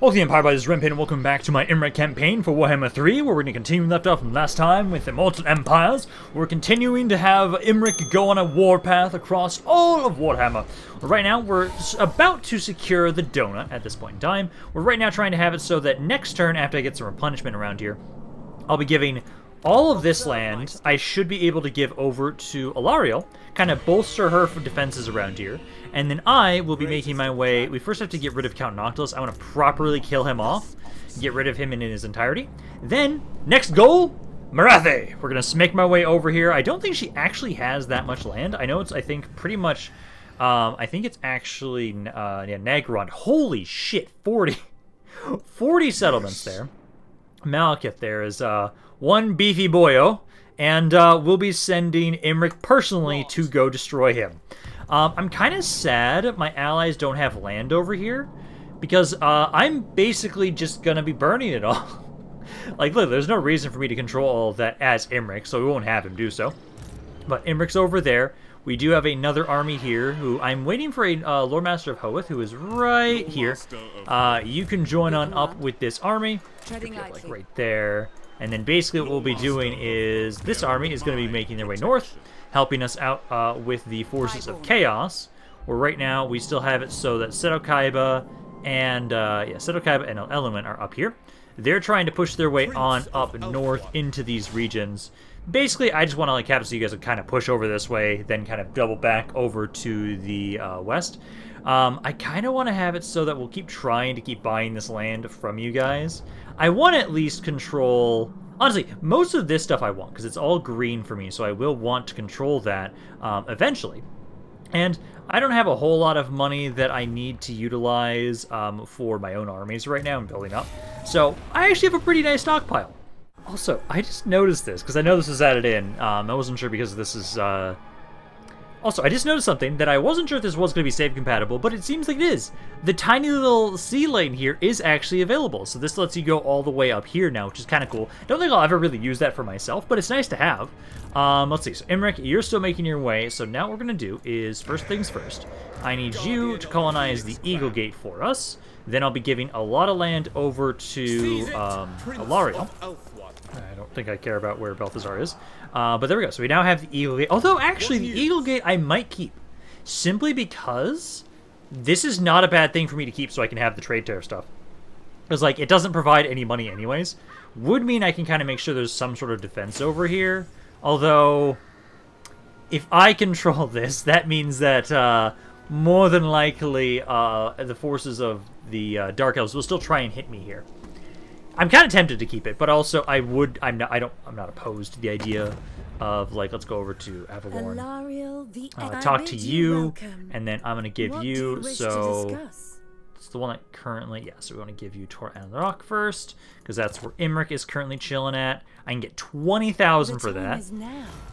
Welcome to Empire by this Rampaned, and welcome back to my Imrik campaign for Warhammer 3, where we're going to continue left off from last time with Immortal Empires. We're continuing to have Imrik go on a warpath across all of Warhammer. Right now, we're about to secure the donut at this point in time. We're right now trying to have it so that next turn, after I get some replenishment around here, I'll be giving all of this land. I should be able to give over to Alariel, kind of bolster her for defenses around here. And then I will be making my way. We first have to get rid of Count Noctilus. I want to properly kill him off, get rid of him in his entirety. Then, next goal, Marathe. We're going to make my way over here. I don't think she actually has that much land. I know it's, I think, pretty much, I think it's actually, yeah, Naggrund. Holy shit, 40 settlements there. Malekith there is, one beefy boyo, and we'll be sending Imrik personally to go destroy him. I'm kind of sad my allies don't have land over here, because I'm basically just going to be burning it all. Like, look, there's no reason for me to control all of that as Imrik, so we won't have him do so. But Imrik's over there. We do have another army here, who I'm waiting for a Lord Master of Hoeth, who is right here. You can join on up with this army, like right there. And then basically what we'll be doing is this army is going to be making their way north, helping us out with the forces of chaos. Where right now we still have it so that Sedokaiba and Sedokaiba and Element are up here. They're trying to push their way on up north into these regions. Basically, I just want to like have it so you guys can kind of push over this way, then kind of double back over to the west. I kind of want to have it so that we'll keep trying to keep buying this land from you guys. I want to at least control... Honestly, most of this stuff I want, because it's all green for me, so I will want to control that eventually. And I don't have a whole lot of money that I need to utilize for my own armies right now. I'm building up. So I actually have a pretty nice stockpile. Also, I just noticed this, because I know this was added in. I wasn't sure because this is... Also, I just noticed something that I wasn't sure if this was going to be save compatible, but it seems like it is. The tiny little sea lane here is actually available, so this lets you go all the way up here now, which is kind of cool. I don't think I'll ever really use that for myself, but it's nice to have. Let's see, so Imrik, you're still making your way, so now what we're going to do is, first things first, I need you to colonize the Eagle Gate for us. Then I'll be giving a lot of land over to Alariel. I don't think I care about where Balthazar is. But there we go. So we now have the Eagle Gate. Although, actually, the Eagle Gate I might keep. Simply because this is not a bad thing for me to keep so I can have the trade tariff stuff. Because, like, it doesn't provide any money anyways. Would mean I can kind of make sure there's some sort of defense over here. Although, if I control this, that means that more than likely the forces of the Dark Elves will still try and hit me here. I'm kind of tempted to keep it, but also I'm not opposed to the idea of, like, let's go over to Avalorn, talk to you, and then I'm gonna give you, so it's the one that currently, yeah, so we want to give you Tor Anarok first, because that's where Imrik is currently chilling at. I can get 20,000 for that.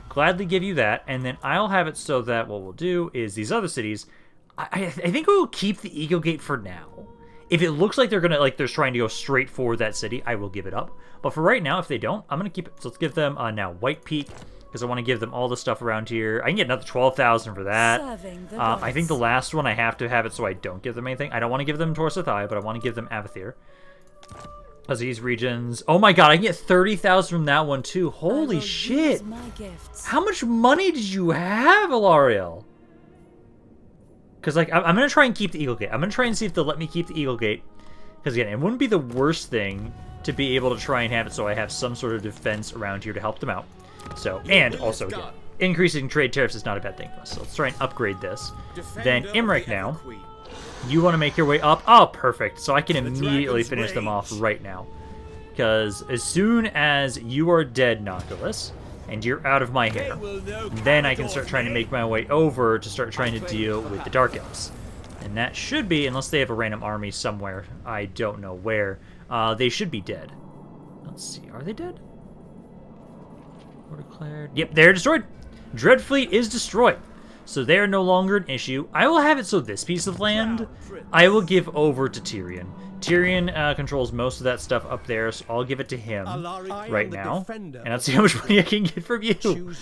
Gladly give you that, and then I'll have it so that what we'll do is these other cities, I think we'll keep the Eagle Gate for now. If it looks like they're gonna, like, they're trying to go straight for that city, I will give it up. But for right now, if they don't, I'm gonna keep it. So let's give them now White Peak, because I want to give them all the stuff around here. I can get another 12,000 for that. I think the last one I have to have it so I don't give them anything. I don't want to give them Torsathai, but I want to give them Avathir. Because these regions, oh my god, I can get 30,000 from that one too. Holy shit! How much money did you have, Alariel? Because, like, I'm going to try and keep the Eagle Gate. I'm going to try and see if they'll let me keep the Eagle Gate. Because, again, it wouldn't be the worst thing to be able to try and have it so I have some sort of defense around here to help them out. So, and also, again, increasing trade tariffs is not a bad thing for us. So let's try and upgrade this. Then, Imrik now, you want to make your way up. Oh, perfect. So I can immediately finish them off right now. Because as soon as you are dead, Noctilus, and you're out of my hair, then I can start trying to make my way over to start trying to deal with the Dark Elves. And that should be, unless they have a random army somewhere, I don't know where, they should be dead. Let's see, are they dead? War declared. Yep, they're destroyed. Dreadfleet is destroyed. So they're no longer an issue. I will have it so this piece of land, I will give over to Tyrion. Tyrion controls most of that stuff up there, so I'll give it to him right now. And let's see how much money I can get from you.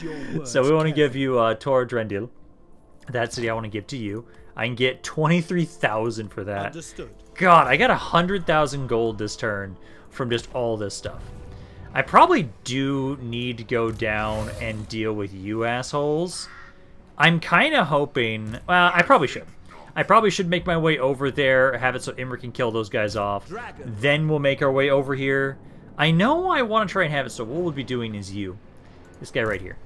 So we want to give you Tor Drendil. That city I want to give to you. I can get 23,000 for that. God, I got 100,000 gold this turn from just all this stuff. I probably do need to go down and deal with you assholes. I'm kind of hoping... Well, I probably should. I probably should make my way over there, have it so Imrik can kill those guys off. Then we'll make our way over here. I know I want to try and have it so what we'll be doing is you. This guy right here.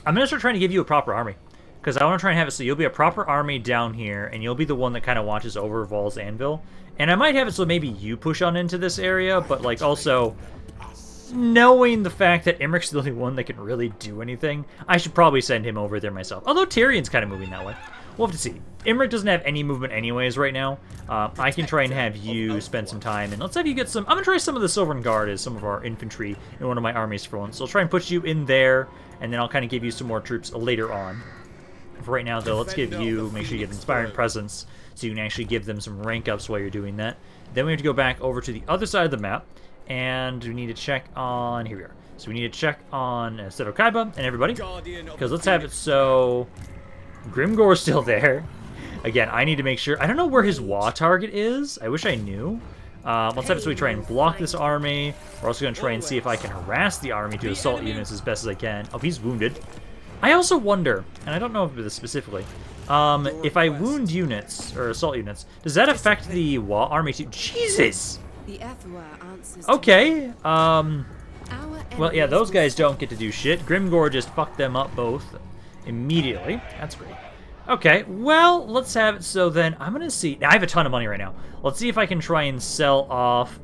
I'm going to start trying to give you a proper army. Because I want to try and have it so you'll be a proper army down here, and you'll be the one that kind of watches over Vol's Anvil. And I might have it so maybe you push on into this area, but like also... Knowing the fact that Imrik's the only one that can really do anything, I should probably send him over there myself. Although Tyrion's kind of moving that way. We'll have to see. Imrik doesn't have any movement anyways right now. I can try and have you spend some time, and let's have you get some... I'm going to try some of the Sylvan Guard as some of our infantry in one of my armies for once. So I'll try and put you in there, and then I'll kind of give you some more troops later on. For right now, though, let's give you... Make sure you get Inspiring Presence, so you can actually give them some rank ups while you're doing that. Then we have to go back over to the other side of the map. And we need to check on... Here we are. So we need to check on Seto Kaiba and everybody. Because let's have it so... Grimgor's still there. Again, I need to make sure... I don't know where his Wa target is. I wish I knew. Let's have it so we try and block this army. We're also going to try and see if I can harass the army to assault units as best as I can. Oh, he's wounded. I also wonder, and I don't know this specifically, if I wound units, or assault units, does that affect the Wa army too? Jesus! Okay, well, yeah, those guys don't get to do shit. Grimgor just fucked them up both immediately. That's great. Okay, well, let's have it so then I'm going to see... I have a ton of money right now. Let's see if I can try and sell off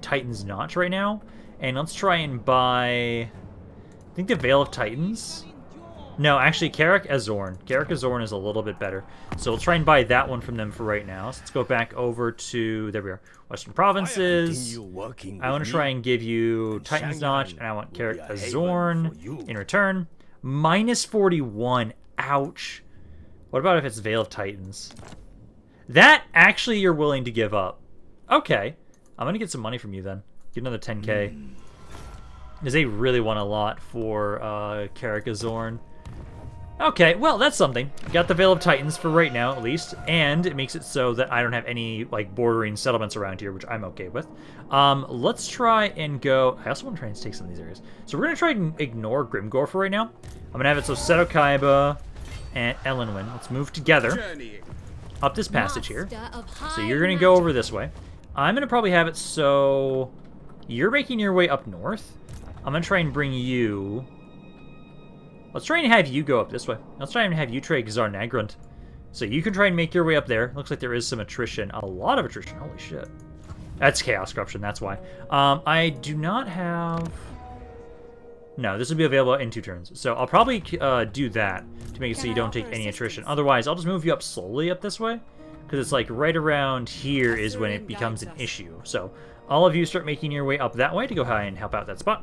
Titan's Notch right now. And let's try and buy... I think the Veil of Titans... No, actually, Karak Azorn. Karak Azorn is a little bit better. So we'll try and buy that one from them for right now. So let's go back over to... There we are. Western Provinces. I want to try and give you Titan's Notch, and I want Karak Azorn in return. Minus 41. Ouch. What about if it's Veil of Titans? That, actually, you're willing to give up. Okay. I'm going to get some money from you then. Get another 10k. Because they really want a lot for Karak Azorn. Okay, well, that's something. Got the Veil of Titans for right now, at least, and it makes it so that I don't have any, like, bordering settlements around here, which I'm okay with. Let's try and go... I also want to try and take some of these areas. So we're going to try and ignore Grimgor for right now. I'm going to have it so Seto Kaiba and Elenwyn, let's move together up this passage here. So you're going to go over this way. I'm going to probably have it so you're making your way up north. I'm going to try and bring you... Let's try and have you go up this way. Let's try and have you trade Zharr Naggrund. So you can try and make your way up there. Looks like there is some attrition. A lot of attrition. Holy shit. That's Chaos Corruption. That's why. I do not have... No, this will be available in 2 turns. So I'll probably do that to make it so you don't take any attrition. Otherwise, I'll just move you up slowly up this way. Because it's like right around here is when it becomes an issue. So all of you start making your way up that way to go ahead and help out that spot.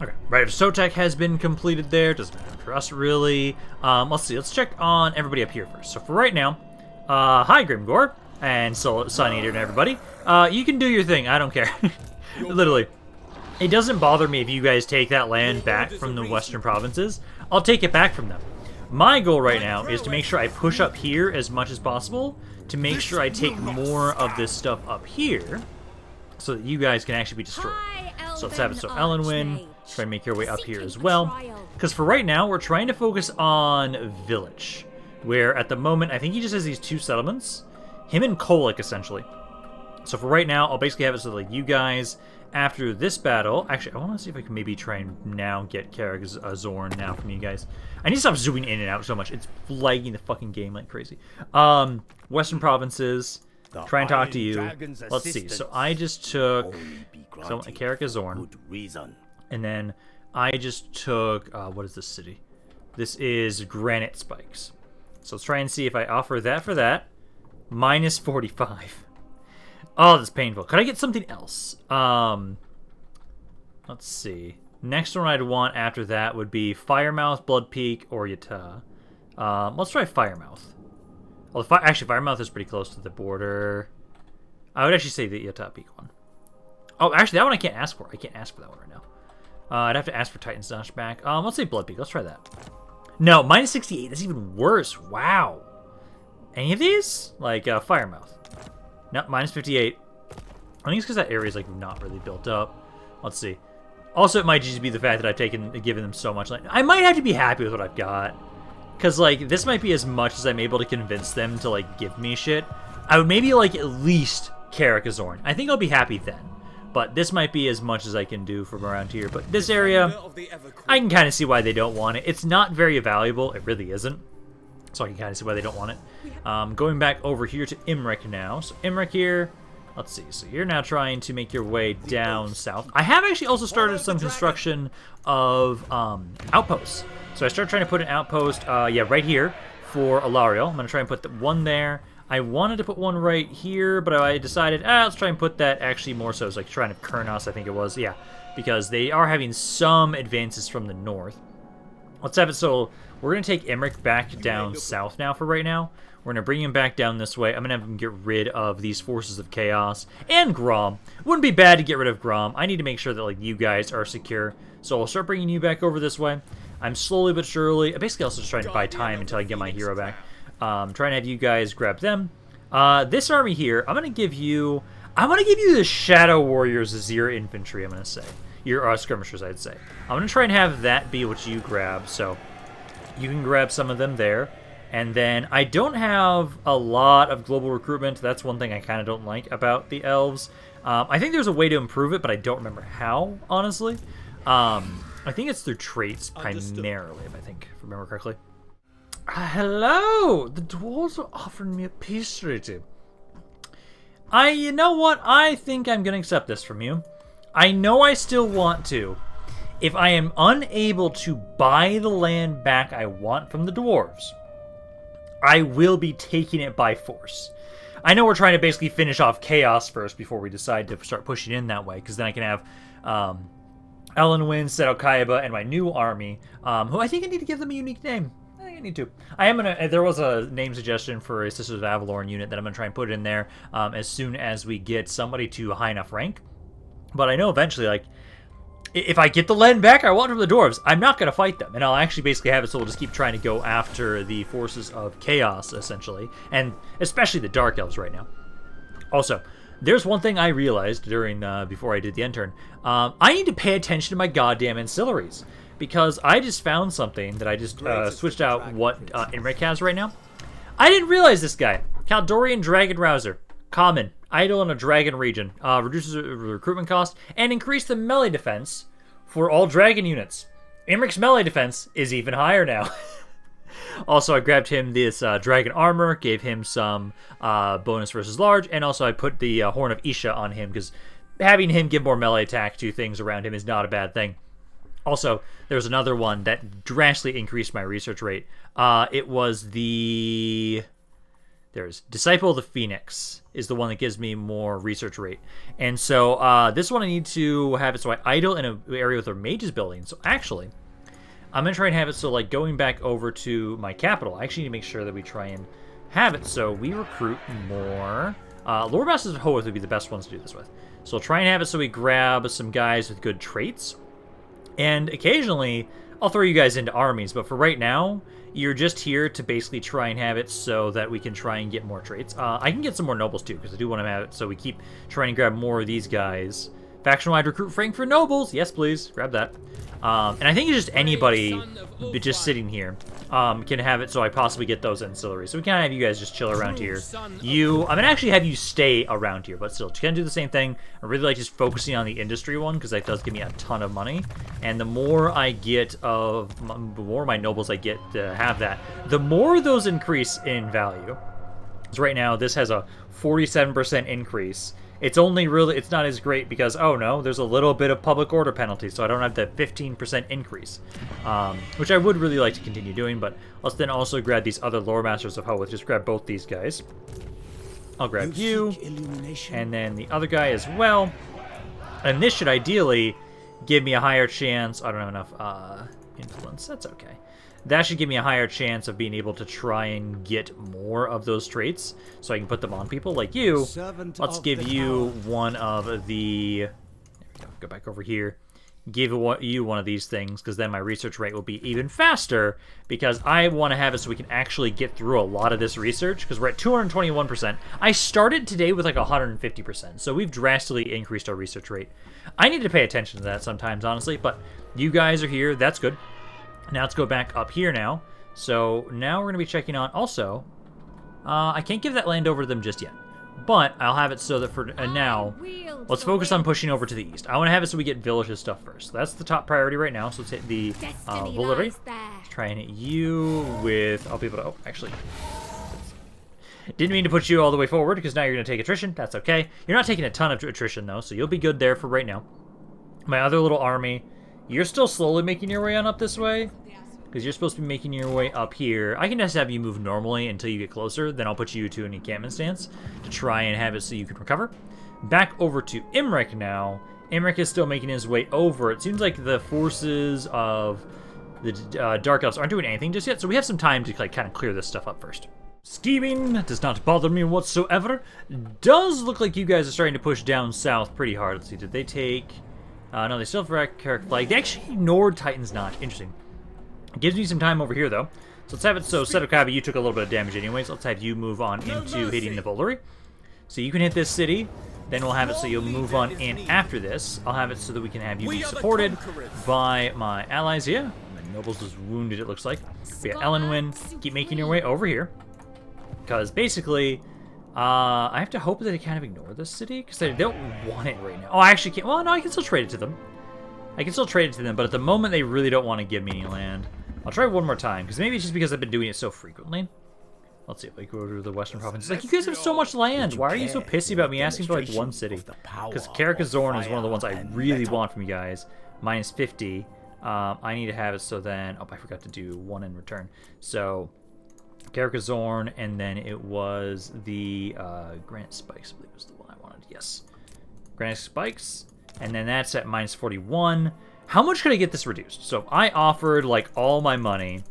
Okay, right, Sotek has been completed there. Doesn't matter for us, really. Let's see. Let's check on everybody up here first. So for right now, hi, Grimgor, and Sun Eater and everybody. You can do your thing. I don't care. Literally. It doesn't bother me if you guys take that land back from the Western Provinces. I'll take it back from them. My goal right now is to make sure I push up here as much as possible to make sure I take more of this stuff up here so that you guys can actually be destroyed. So let's have it so Elenwyn, try and make your way up here as well. Because for right now, we're trying to focus on Village, where at the moment, I think he just has these 2 settlements. Him and Kolic, essentially. So for right now, I'll basically have it so like you guys, after this battle... Actually, I want to see if I can maybe try and now get Karak Azorn now from you guys. I need to stop zooming in and out so much. It's flagging the fucking game like crazy. Western Provinces... Try and talk to you. Let's see. So I just took Karak Azorn. And then I just took... what is this city? This is Granite Spikes. So let's try and see if I offer that for that. Minus 45. Oh, that's painful. Could I get something else? Let's see. Next one I'd want after that would be Firemouth, Blood Peak, or Yatta. Let's try Firemouth. Well, actually, Firemouth is pretty close to the border. I would actually say the Yatta Peak one. Oh, actually, that one I can't ask for. I can't ask for that one right now. I'd have to ask for Titan's Notch back. Let's say Blood Peak. Let's try that. No, minus 68. That's even worse. Wow. Any of these? Like, Firemouth. No, minus 58. I think it's because that area is like not really built up. Let's see. Also, it might just be the fact that I've given them so much land. I might have to be happy with what I've got. Because, like, this might be as much as I'm able to convince them to, like, give me shit. I would maybe, like, at least Karakazorn. I think I'll be happy then. But this might be as much as I can do from around here. But this area, I can kind of see why they don't want it. It's not very valuable. It really isn't. So I can kind of see why they don't want it. Going back over here to Imrik now. So Imrik here. Let's see. So you're now trying to make your way down south. I have actually also started some construction of outposts. So I started trying to put an outpost, yeah, right here for Alariel. I'm going to try and put one there. I wanted to put one right here, but I decided, let's try and put that actually more so. It's like trying to Kurnos, I think it was. Yeah, because they are having some advances from the north. Let's have it so we're going to take Imrik back down south now for right now. We're going to bring him back down this way. I'm going to have him get rid of these forces of chaos. And Grom. Wouldn't be bad to get rid of Grom. I need to make sure that, like, you guys are secure. So I'll start bringing you back over this way. I'm slowly but surely, basically also just trying to buy time until I get my hero back. Trying to have you guys grab them. This army here, I'm going to give you the Shadow Warriors Zharr infantry, I'm going to say. Your skirmishers, I'd say. I'm going to try and have that be what you grab. So you can grab some of them there. And then I don't have a lot of global recruitment. That's one thing I kind of don't like about the elves. I think there's a way to improve it, but I don't remember how, honestly. I think it's through traits primarily, if I remember correctly. Hello! The dwarves are offering me a peace treaty. You know what? I think I'm going to accept this from you. I know I still want to. If I am unable to buy the land back I want from the dwarves, I will be taking it by force. I know we're trying to basically finish off Chaos first before we decide to start pushing in that way, because then I can have Elenwyn, Seto Kaiba, and my new army, who I think I need to give them a unique name. I think I need to. There was a name suggestion for a Sisters of Avalorn unit that I'm going to try and put in there as soon as we get somebody to a high enough rank. But I know eventually, like, if I get the land back I want from the dwarves, I'm not going to fight them. And I'll actually basically have it so we'll just keep trying to go after the forces of chaos, essentially. And especially the Dark Elves right now. Also, there's one thing I realized during before I did the end turn. I need to pay attention to my goddamn ancillaries. Because I just found something that I just switched out what Imrik has right now. I didn't realize this guy. Caldorian Dragon Rouser. Common. Idle in a dragon region. Reduces recruitment cost and increase the melee defense for all dragon units. Imrik's melee defense is even higher now. Also, I grabbed him this dragon armor, gave him some bonus versus large, and also I put the Horn of Isha on him because having him give more melee attack to things around him is not a bad thing. Also, there's another one that drastically increased my research rate. It was the... There's Disciple of the Phoenix is the one that gives me more research rate. And so this one I need to have it so I idle in an area with a mages building. So actually, I'm going to try and have it so like going back over to my capital, I actually need to make sure that we try and have it so we recruit more. Lower Bastards of Hoeth would be the best ones to do this with. So I'll try and have it so we grab some guys with good traits. And occasionally, I'll throw you guys into armies, but for right now, you're just here to basically try and have it so that we can try and get more traits. I can get some more nobles too, because I do want to have it so we keep trying to grab more of these guys. Faction-wide recruit Frankfurt nobles, yes please, grab that. And I think it's just anybody just sitting here can have it so I possibly get those ancillaries. So we can have you guys just chill around here. I'm going to actually have you stay around here, but still, you can do the same thing. I really like just focusing on the industry one, because that does give me a ton of money. And the more I get of, the more my nobles I get to have that, the more those increase in value. So right now, this has a 47% increase. It's only really, it's not as great because, oh no, there's a little bit of public order penalty, so I don't have the 15% increase, which I would really like to continue doing, but let's then also grab these other Lore Masters of Hoeth. Just grab both these guys. I'll grab you, and then the other guy as well, and this should ideally give me a higher chance. I don't have enough influence, that's okay. That should give me a higher chance of being able to try and get more of those traits, so I can put them on people like you. Let's give you one of the... There we go. Go back over here. give you one of these things, because then my research rate will be even faster, because I want to have it so we can actually get through a lot of this research, because we're at 221%. I started today with like 150%, so we've drastically increased our research rate. I need to pay attention to that sometimes, honestly, but you guys are here. That's good. Now let's go back up here now. So now we're going to be checking on also, I can't give that land over to them just yet. But I'll have it so that for now, let's focus on pushing over to the east. I want to have it so we get villages stuff first. That's the top priority right now. So let's hit the Valerie. Try and hit you with... I'll be able to... Oh, actually... Didn't mean to put you all the way forward, because now you're going to take attrition. That's okay. You're not taking a ton of attrition, though, so you'll be good there for right now. My other little army, you're still slowly making your way on up this way, because you're supposed to be making your way up here. I can just have you move normally until you get closer, then I'll put you to an encampment stance to try and have it so you can recover. Back over to Imrik now. Imrik is still making his way over. It seems like the forces of the Dark Elves aren't doing anything just yet, so we have some time to like kind of clear this stuff up first. Scheming does not bother me whatsoever. Does look like you guys are starting to push down south pretty hard. Let's see, did they take... no, they still have Carrick Flag. They actually ignored Titan's Knot. Interesting. It gives me some time over here, though. So let's have it so Sedokabi, you took a little bit of damage anyways. Let's have you move on into hitting the Valerie. So you can hit this city. Then we'll have it so you'll move on in after this. I'll have it so that we can have you be supported by my allies here. My nobles is wounded, it looks like. We got Ellenwyn. Keep making your way over here. Because basically, I have to hope that they kind of ignore this city. Because they don't want it right now. Oh, I actually can't. Well, no, I can still trade it to them. I can still trade it to them, but at the moment they really don't want to give me any land. I'll try one more time, because maybe it's just because I've been doing it so frequently. Let's see if I go to the western provinces. Like, you guys have so much land. Why are you so pissy about me asking for, like, one city? Because Carrick-Zorn is one of the ones I really want from you guys. Minus 50. I need to have it so then... Oh, I forgot to do one in return. So, Carrick-Zorn, and then it was the Granite Spikes, I believe was the one I wanted. Yes. Granite Spikes. And then that's at minus 41. How much could I get this reduced? So if I offered, like, all my money,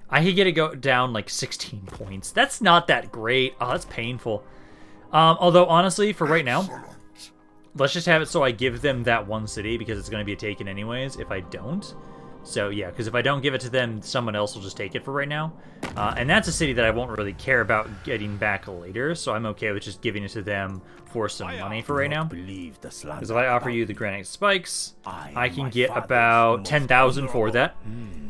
I could get it go down, like, 16 points. That's not that great. Oh, that's painful. Although, honestly, for right now, let's just have it so I give them that one city, because it's going to be taken anyways if I don't. So, yeah, because if I don't give it to them, someone else will just take it for right now. And that's a city that I won't really care about getting back later, so I'm okay with just giving it to them for some money for right now. Because if I offer you the Granite Spikes, I can get about 10,000 for that.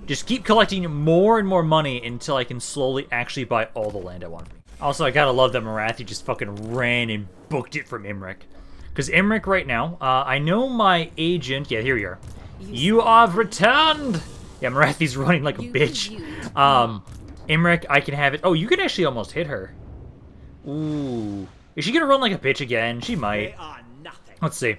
Just keep collecting more and more money until I can slowly actually buy all the land I want. Also, I gotta love that Marathi just fucking ran and booked it from Imrik. Because Imrik right now, I know my agent... Yeah, here you are. You have returned! Yeah, Marathi's running like a bitch. Imrik, I can have it. Oh, you can actually almost hit her. Ooh. Is she gonna run like a bitch again? She might. Let's see.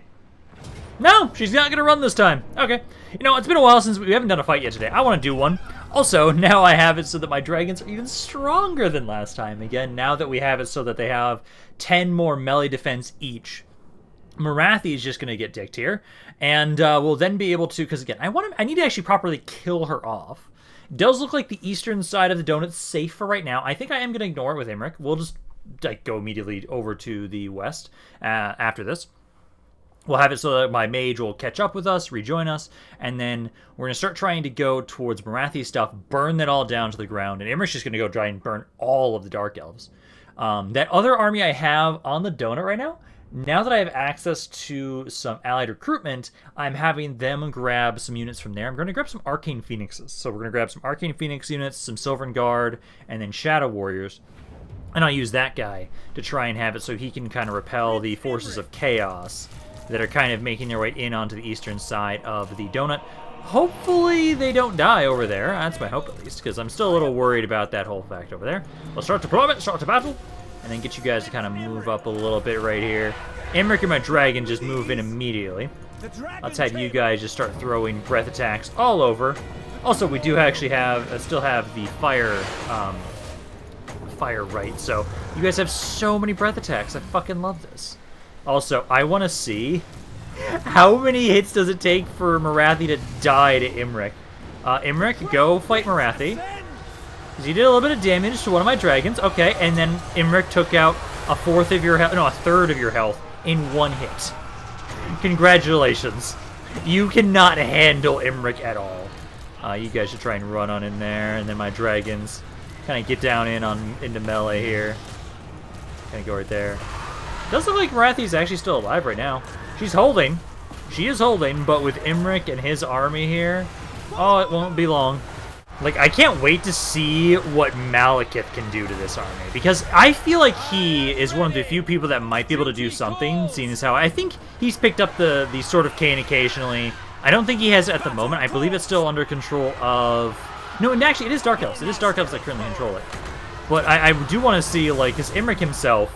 No, she's not gonna run this time. Okay. You know, it's been a while since we haven't done a fight yet today. I want to do one. Also, now I have it so that my dragons are even stronger than last time. Again, now that we have it so that they have 10 more melee defense each. Marathi is just going to get dicked here, and we'll then be able to, because again, I need to actually properly kill her off. It does look like the eastern side of the donut's safe for right now. I think I am going to ignore it with Imrik. We'll just like go immediately over to the west after this. We'll have it so that my mage will catch up with us, rejoin us, and then we're going to start trying to go towards Marathi's stuff, burn that all down to the ground, and Imrik's just going to go try and burn all of the Dark Elves. That other army I have on the donut right now that I have access to some allied recruitment, I'm having them grab some units from there. I'm going to grab some Arcane Phoenixes. So we're going to grab some Arcane Phoenix units, some Sylvan Guard, and then Shadow Warriors. And I'll use that guy to try and have it so he can kind of repel the forces of chaos that are kind of making their way in onto the eastern side of the donut. Hopefully they don't die over there. That's my hope, at least, because I'm still a little worried about that whole fact over there. Let's start deployment, start to battle. And then get you guys to kind of move up a little bit right here. Imrik and my dragon just move in immediately. Let's have you guys just start throwing breath attacks all over. Also, we do actually have, still have the fire right. So you guys have so many breath attacks. I fucking love this. Also, I want to see how many hits does it take for Marathi to die to Imrik. Imrik, go fight Marathi. He did a little bit of damage to one of my dragons. Okay, and then Imrik took out a third of your health in one hit. Congratulations. You cannot handle Imrik at all. You guys should try and run on in there, and then my dragons kind of get down into melee here. Kind of go right there. Does look like Marathi's actually still alive right now. She's holding. She is holding, but with Imrik and his army here, oh, it won't be long. Like, I can't wait to see what Malekith can do to this army, because I feel like he is one of the few people that might be able to do something, seeing as how I think he's picked up the Sword of Cain occasionally. I don't think he has it at the moment. I believe it's still under control of... No, and actually, it is Dark Elves. It is Dark Elves that currently control it. But I do want to see, like, because Imrik himself,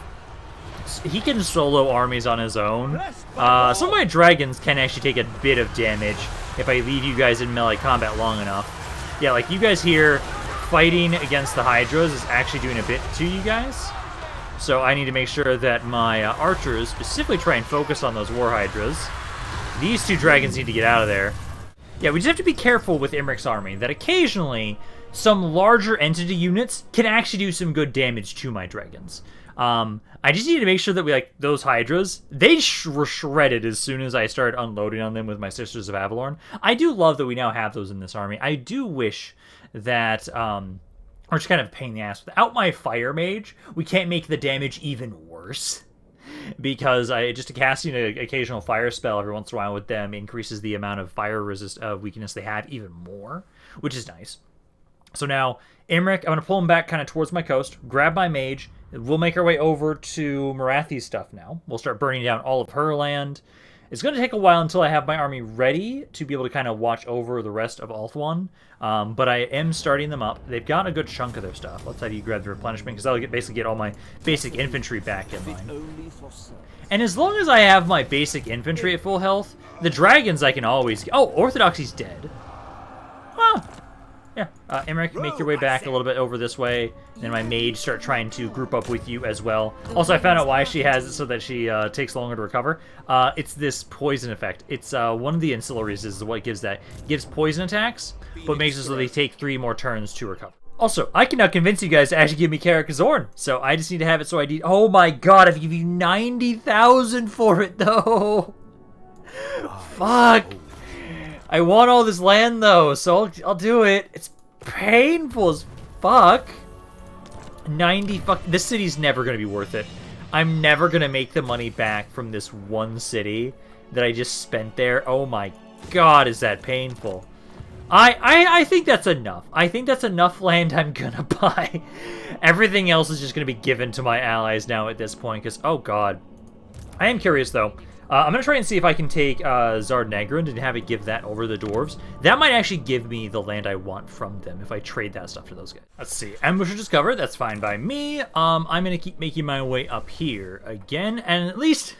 he can solo armies on his own. Some of my dragons can actually take a bit of damage if I leave you guys in melee combat long enough. Yeah, like you guys here, fighting against the Hydras is actually doing a bit to you guys. So I need to make sure that my archers specifically try and focus on those War Hydras. These two dragons need to get out of there. Yeah, we just have to be careful with Imrik's army, that occasionally some larger entity units can actually do some good damage to my dragons. I just need to make sure that we, like, those Hydras, they were shredded as soon as I started unloading on them with my Sisters of Avalorn. I do love that we now have those in this army. I do wish that, or just kind of a pain in the ass. Without my Fire Mage, we can't make the damage even worse. Because just casting an occasional fire spell every once in a while with them increases the amount of fire weakness they have even more, which is nice. So now, Imrik, I'm going to pull him back kind of towards my coast, grab my mage. We'll make our way over to Marathi's stuff now. We'll start burning down all of her land. It's going to take a while until I have my army ready to be able to kind of watch over the rest of Ulthuan. But I am starting them up. They've got a good chunk of their stuff. Let's have you grab the replenishment, because I'll basically get all my basic infantry back in line. And as long as I have my basic infantry at full health, the dragons I can always... Oh, Orthodoxy's dead. Huh. Yeah, Imrik, make your way back a little bit over this way. Then my mage start trying to group up with you as well. Also, I found out why she has it so that she takes longer to recover. It's this poison effect. It's one of the ancillaries is what gives that. It gives poison attacks, but makes it so they take 3 more turns to recover. Also, I can now convince you guys to actually give me Karak Zorn. So I just need to have it so I need... Oh my god, I have to give you 90,000 for it, though. Fuck. I want all this land, though, so I'll do it. It's painful as fuck. 90 fuck... This city's never going to be worth it. I'm never going to make the money back from this one city that I just spent there. Oh my god, is that painful. I think that's enough. I think that's enough land I'm going to buy. Everything else is just going to be given to my allies now at this point, because, oh god. I am curious, though. I'm going to try and see if I can take Zharr Naggrund and have it give that over the dwarves. That might actually give me the land I want from them if I trade that stuff to those guys. Let's see. Ambusher discovered. That's fine by me. I'm going to keep making my way up here again. And at least...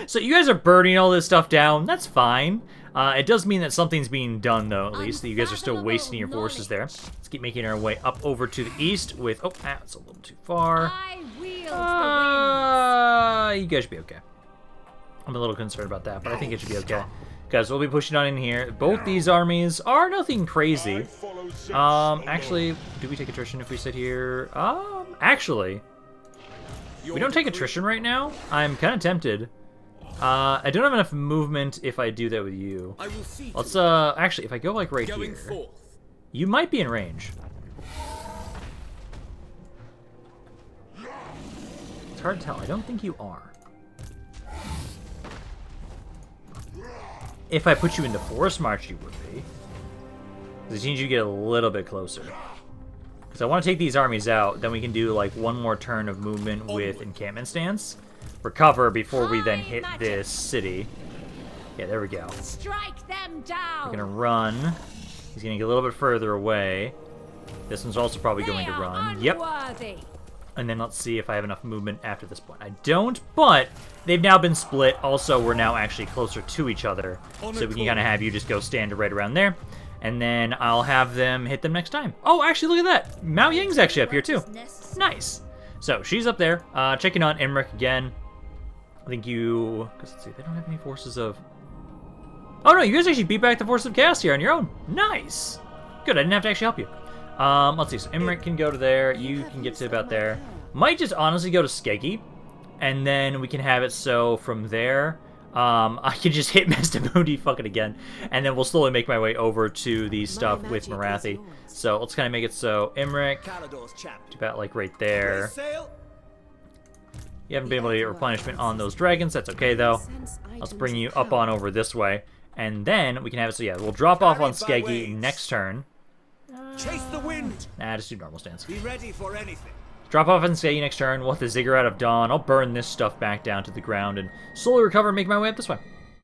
So you guys are burning all this stuff down. That's fine. It does mean that something's being done, though, at least. That you guys are still wasting your forces there. Let's keep making our way up over to the east with... Oh, that's a little too far. You guys should be okay. I'm a little concerned about that, but I think it should be okay. Guys, we'll be pushing on in here. Both these armies are nothing crazy. Actually, do we take attrition if we sit here? Actually, we don't take attrition right now. I'm kind of tempted. I don't have enough movement if I do that with you. Let's, actually, if I go, like, right here, you might be in range. It's hard to tell. I don't think you are. If I put you into Forest March, you would be. Because it means you get a little bit closer. Because I want to take these armies out, then we can do like one more turn of movement with Encampment Stance. Recover before we then hit this city. Yeah, there we go. Strike them down. We're going to run. He's going to get a little bit further away. This one's also probably going to run. Yep. And then let's see if I have enough movement after this point. I don't, but they've now been split. Also, we're now actually closer to each other. So we can kind of have you just go stand right around there. And then I'll have them hit them next time. Oh, actually, look at that. Mao Ying's actually up here, too. Nice. So she's up there, checking on Imrik again. I think you... Because let's see, they don't have any forces of... Oh, no, you guys actually beat back the Force of Chaos here on your own. Nice. Good, I didn't have to actually help you. Let's see, so Imrik can go to there, you can get to about there. Might just honestly go to Skeggy, and then we can have it so from there, I can just hit Mr. Moody fucking again, and then we'll slowly make my way over to the stuff with Marathi. So let's kind of make it so Imrik, about like right there. You haven't been able to get replenishment on those dragons. That's okay though. Let's bring you up on over this way, and then we can have it. So yeah, we'll drop off on Skeggy next turn. Chase the wind. Nah, just do normal stance. Be ready for anything. Drop off on Skeggy next turn. We'll have the Ziggurat of Dawn. I'll burn this stuff back down to the ground and slowly recover and make my way up this way.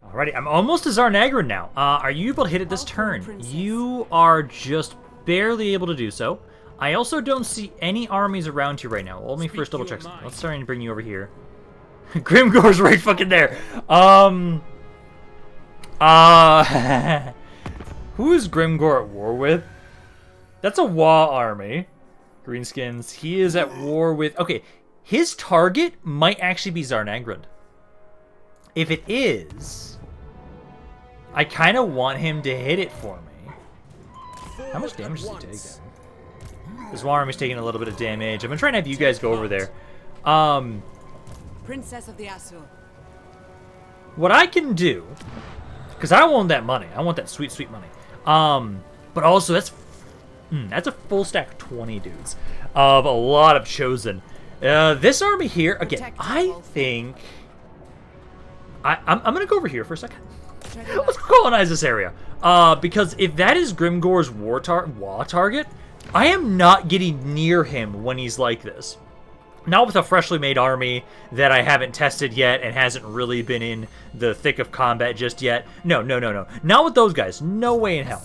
Alrighty, I'm almost to Zharr Naggrund now. Are you able to hit it this turn? You are just barely able to do so. I also don't see any armies around here right now. Let me first double check something. Let's start and bring you over here. Grimgor's right fucking there. Who is Grimgor at war with? That's a Wa army. Greenskins. He is at war with... Okay, his target might actually be Zharr Naggrund. If it is, I kind of want him to hit it for me. How much damage does he take then? This Wa army's taking a little bit of damage. I'm gonna try and have you guys go over there. Princess of the Asur. What I can do, because I want that money. I want that sweet, sweet money. But also that's a full stack of 20 dudes of a lot of chosen. This army here, again, I think I'm gonna go over here for a second. Let's colonize this area. Because if that is Grimgor's Wa target, I am not getting near him when he's like this. Not with a freshly made army that I haven't tested yet and hasn't really been in the thick of combat just yet. No. Not with those guys. No way in hell.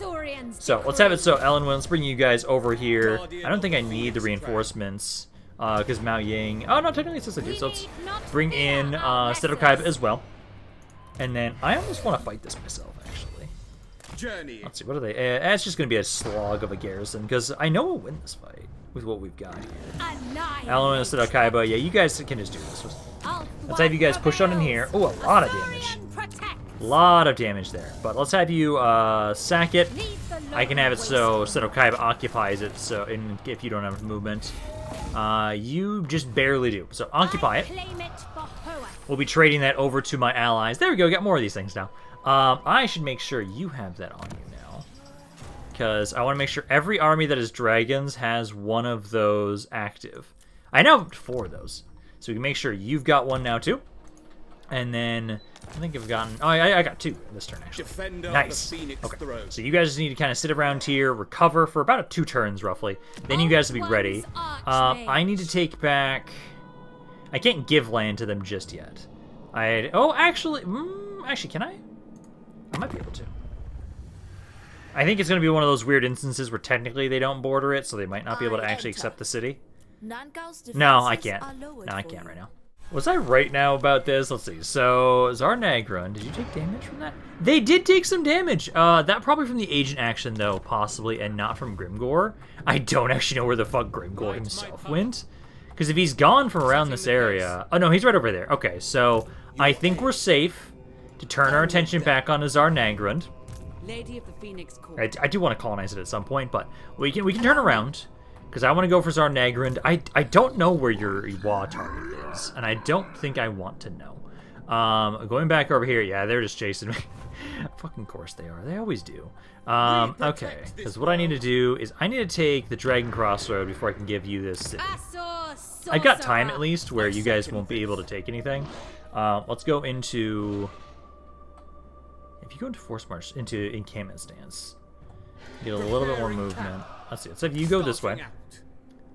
So, let's have it so, Ellen, let's bring you guys over here. I don't think I need the reinforcements, because Mao Ying... Oh, no, technically it's just a dude. So let's bring in Sedokaiba as well. And then, I almost want to fight this myself, actually. Let's see, what are they? It's just going to be a slog of a garrison, because I know we'll win this fight with what we've got here. Alan and Sedokaiba, yeah, you guys can just do this. Let's have you guys push on in here. Oh, a lot of damage. A lot of damage there. But let's have you sack it. I can have it so Sedokaiba occupies it, so if you don't have movement. You just barely do. So occupy it. We'll be trading that over to my allies. There we go, got more of these things now. I should make sure you have that on you now, because I want to make sure every army that is dragons has one of those active. I now have 4 of those, so we can make sure you've got one now too. And then I think I've gotten... Oh, I got 2 this turn, actually. Nice. Okay, so you guys just need to kind of sit around here, recover for about 2 turns, roughly. Then you guys will be ready. I need to take back... I can't give land to them just yet. Oh, actually... actually, can I? I might be able to. I think it's going to be one of those weird instances where technically they don't border it, so they might not be able to actually accept the city. No, I can't. No, I can't right now. Was I right now about this? Let's see. So, Zharr Naggrund, did you take damage from that? They did take some damage. That probably from the agent action, though, possibly, and not from Grimgor. I don't actually know where the fuck Grimgor himself went. Because if he's gone from around this area... Oh, no, he's right over there. Okay, so I think we're safe to turn our attention back on Zharr Naggrund. Lady of the Phoenix Court. I do want to colonize it at some point, but we can turn around, because I want to go for Zharr Naggrund. I don't know where your Wa target is, and I don't think I want to know. Going back over here, yeah, they're just chasing me. Fucking course they are. They always do. Okay, because what I need to do is I need to take the Dragon Crossroad before I can give you this city. I got time at least where you guys won't be able to take anything. Let's go into... If you go into Force March, into Encampment Stance, get a little bit more movement. Let's see, let's have you go this way. Damn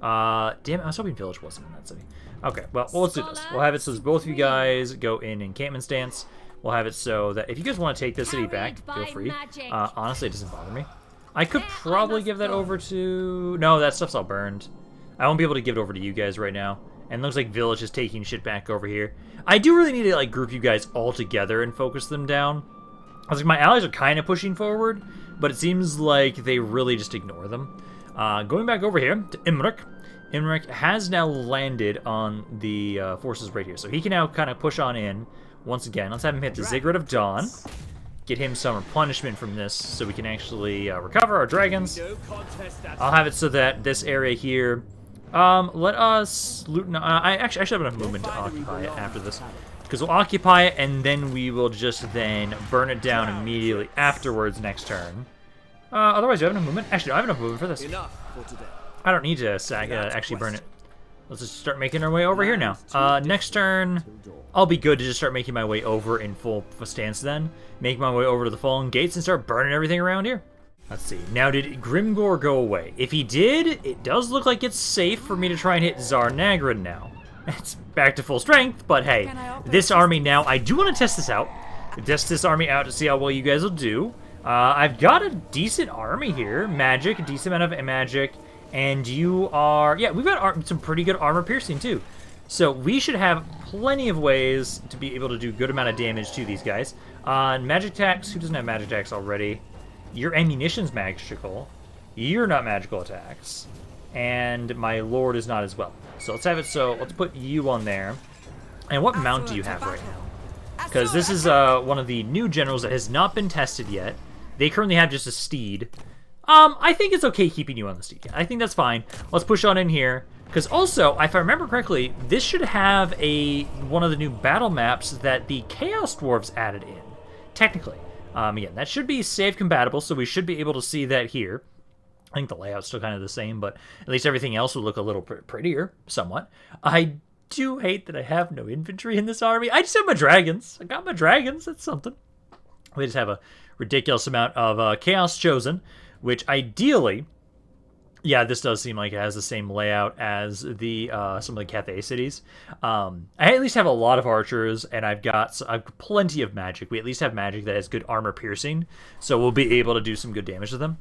it, I was hoping Village wasn't in that city. Okay, well, let's do this. We'll have it so both of you guys go in Encampment Stance. We'll have it so that if you guys want to take this city back, feel free. Honestly, it doesn't bother me. I could probably give that over to... No, that stuff's all burned. I won't be able to give it over to you guys right now. And it looks like Village is taking shit back over here. I do really need to like group you guys all together and focus them down. I was like, my allies are kind of pushing forward, but it seems like they really just ignore them. Going back over here to Imrik. Imrik has now landed on the forces right here, so he can now kind of push on in. Once again, let's have him hit the Ziggurat of Dawn. Get him some replenishment from this so we can actually recover our dragons. I'll have it so that this area here... let us loot... I actually have enough movement to occupy it after this. Because we'll occupy it, and then we will just then burn it down immediately afterwards next turn. Otherwise, you have enough movement? Actually, I have enough movement for this. Enough for today. I don't need to actually burn it. Let's just start making our way over here now. Next turn, I'll be good to just start making my way over in full stance then. Make my way over to the Fallen Gates and start burning everything around here. Let's see. Now, did Grimgor go away? If he did, it does look like it's safe for me to try and hit Zharr Naggrund now. It's back to full strength, but hey, this army now, I do want to test this out. Test this army out to see how well you guys will do. I've got a decent army here. Magic, a decent amount of magic. And you are... Yeah, we've got some pretty good armor piercing, too. So we should have plenty of ways to be able to do good amount of damage to these guys. Magic attacks. Who doesn't have magic attacks already? Your ammunition's magical. You're not magical attacks. And my lord is not as well. So let's have it so... Let's put you on there. And what mount do you have right now? Because this is one of the new generals that has not been tested yet. They currently have just a steed. I think it's okay keeping you on the steed. I think that's fine. Let's push on in here. Because also, if I remember correctly, this should have one of the new battle maps that the Chaos Dwarves added in. Technically. Again, that should be save compatible, so we should be able to see that here. I think the layout's still kind of the same, but at least everything else will look a little prettier, somewhat. I do hate that I have no infantry in this army. I just have my dragons. I got my dragons. That's something. We just have a ridiculous amount of Chaos Chosen, which ideally, yeah, this does seem like it has the same layout as the some of the Cathay cities. I at least have a lot of archers, and I've got plenty of magic. We at least have magic that has good armor piercing, so we'll be able to do some good damage to them.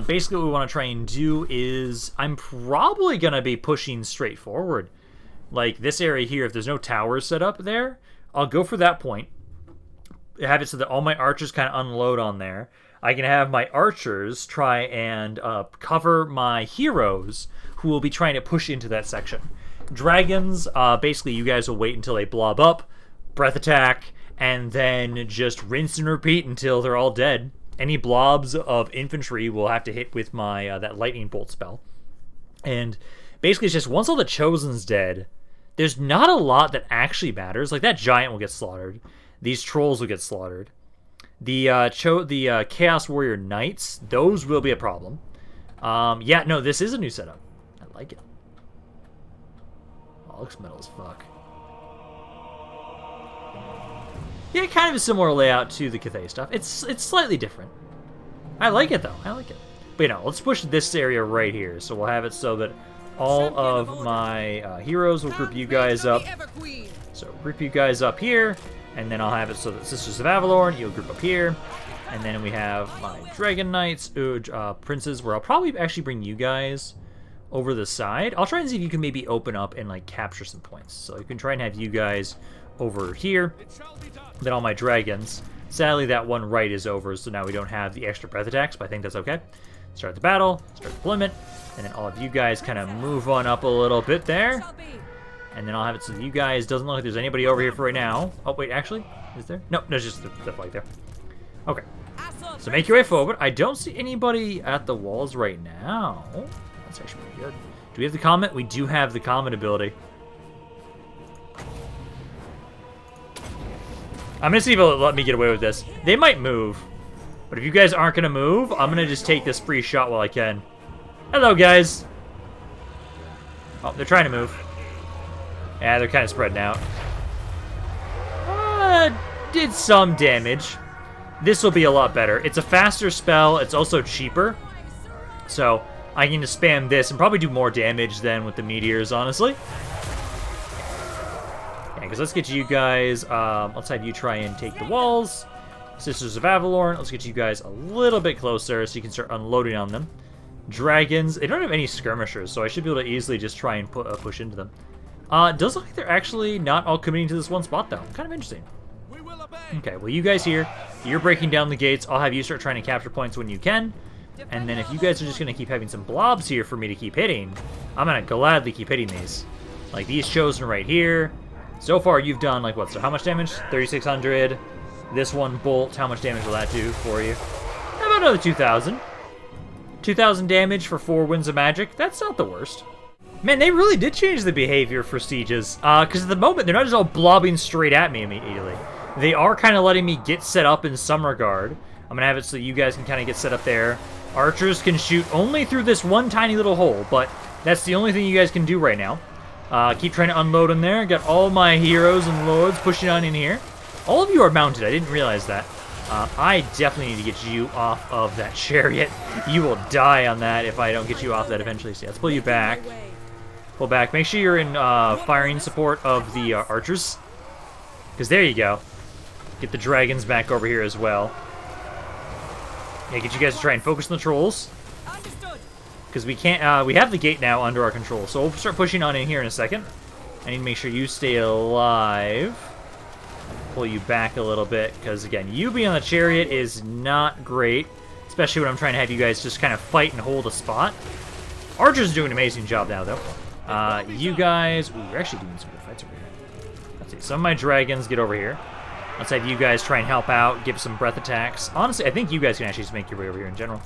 Basically, what we want to try and do is, I'm probably going to be pushing straight forward. Like this area here, if there's no towers set up there, I'll go for that point. Have it so that all my archers kind of unload on there. I can have my archers try and cover my heroes who will be trying to push into that section. Dragons, basically you guys will wait until they blob up, breath attack, and then just rinse and repeat until they're all dead. Any blobs of infantry will have to hit with my that lightning bolt spell. And basically it's just once all the Chosen's dead, there's not a lot that actually matters. Like that giant will get slaughtered. These trolls will get slaughtered. The Chaos Warrior Knights, those will be a problem. Yeah, no, this is a new setup. I like it. Oh, it looks metal as fuck. Yeah, kind of a similar layout to the Cathay stuff. It's slightly different. I like it, though. I like it. But, you know, let's push this area right here. So we'll have it so that all of my heroes will group you guys up. So group you guys up here. And then I'll have it so that Sisters of Avalorn, you'll group up here. And then we have my Dragon Knights, Princes, where I'll probably actually bring you guys over the side. I'll try and see if you can maybe open up and like capture some points. So you can try and have you guys over here. Then all my dragons. Sadly, that one right is over, so now we don't have the extra breath attacks, but I think that's okay. Start the battle, start deployment, and then all of you guys kind of move on up a little bit there. And then I'll have it so that you guys, doesn't look like there's anybody over here for right now. Oh, wait, actually? Is there? No, it's just the flag there. Okay. So make your way forward. I don't see anybody at the walls right now. That's actually pretty good. Do we have the comment? We do have the comment ability. I'm going to see if it'll let me get away with this. They might move. But if you guys aren't going to move, I'm going to just take this free shot while I can. Hello, guys. Oh, they're trying to move. Yeah, they're kind of spreading out. Did some damage. This will be a lot better. It's a faster spell. It's also cheaper. So I can just spam this and probably do more damage than with the meteors, honestly. Yeah, because let's get you guys... let's have you try and take the walls. Sisters of Avalorn. Let's get you guys a little bit closer so you can start unloading on them. Dragons. They don't have any skirmishers, so I should be able to easily just try and push into them. It does look like they're actually not all committing to this one spot, though. Kind of interesting. Okay, well, you guys here, you're breaking down the gates. I'll have you start trying to capture points when you can. And then if you guys are just going to keep having some blobs here for me to keep hitting, I'm going to gladly keep hitting these. Like these Chosen right here. So far, you've done, like, what? So how much damage? 3,600. This one bolt, how much damage will that do for you? How about another 2,000? 2,000 damage for 4 winds of magic. That's not the worst. Man, they really did change the behavior for sieges. Because at the moment, they're not just all blobbing straight at me immediately. They are kind of letting me get set up in some regard. I'm going to have it so you guys can kind of get set up there. Archers can shoot only through this one tiny little hole, but that's the only thing you guys can do right now. Keep trying to unload in there. Got all my heroes and lords pushing on in here. All of you are mounted. I didn't realize that. I definitely need to get you off of that chariot. You will die on that if I don't get you off that eventually. So let's pull you back. Pull back. Make sure you're in firing support of the archers. Because there you go. Get the dragons back over here as well. Yeah, get you guys to try and focus on the trolls. Because we can't, we have the gate now under our control. So we'll start pushing on in here in a second. I need to make sure you stay alive. Pull you back a little bit. Because again, you being on the chariot is not great. Especially when I'm trying to have you guys just kind of fight and hold a spot. Archer's doing an amazing job now, though. You guys... Ooh, we're actually doing some good fights over here. Let's see. Some of my dragons get over here. Let's have you guys try and help out, give some breath attacks. Honestly, I think you guys can actually just make your way over here in general.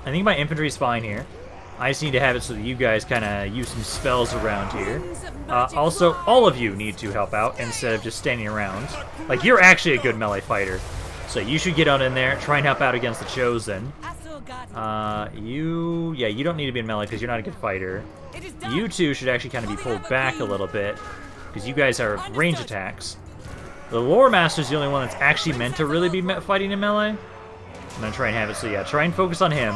I think my infantry's fine here. I just need to have it so that you guys kind of use some spells around here. Also, all of you need to help out instead of just standing around. Like, you're actually a good melee fighter. So you should get on in there, try and help out against the Chosen. You don't need to be in melee because you're not a good fighter. You two should actually kind of be pulled back a little bit because you guys are range attacks. The Lore Master's the only one that's actually meant to really be fighting in melee. I'm going to try and have it, so yeah, try and focus on him.